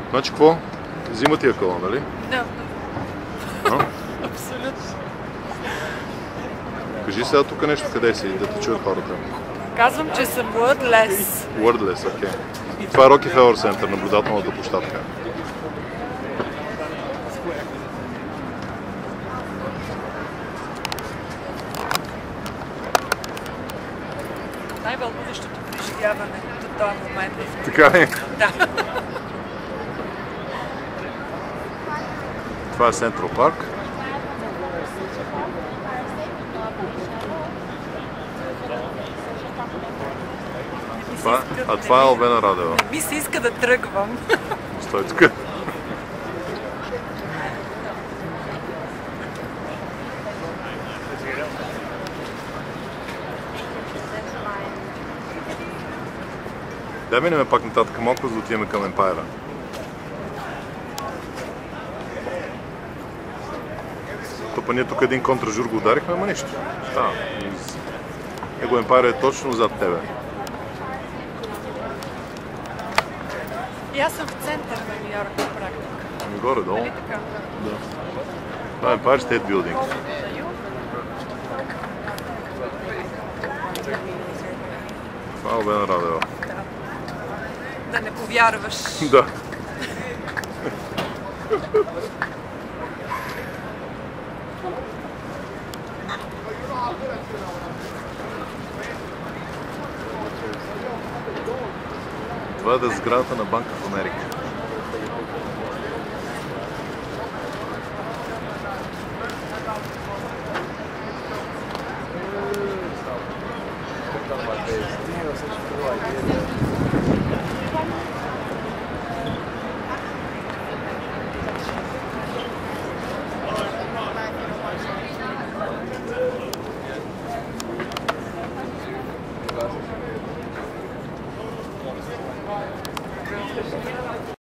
Значи какво? Зима ти е кола, нали? Да. А? Абсолютно. Кажи сега тук нещо, къде си, да те чуят хората. Казвам, че съм wordless. Wordless, окей. Това е Rockefeller Center, наблюдателната площадка. Най-вълнуващото преживяване до този момент. Така ли? Да. Това е Central Park. Това е Албена Радева. Не ми се иска да тръгвам. Стой тук. Дай минем пак нататък малко, за да отиваме към Емпайра. Топа ние тук един контражур го ударихме, ама нищо. Става. Его Емпайра е точно зад тебе. И аз съм в център на Ню Йорк на практика. Горе-долу. Нали така? Да. Това е Empire State Building. Това е Албена Радева. Да не повярваш. Да. Това е сградата на Банка в Америка.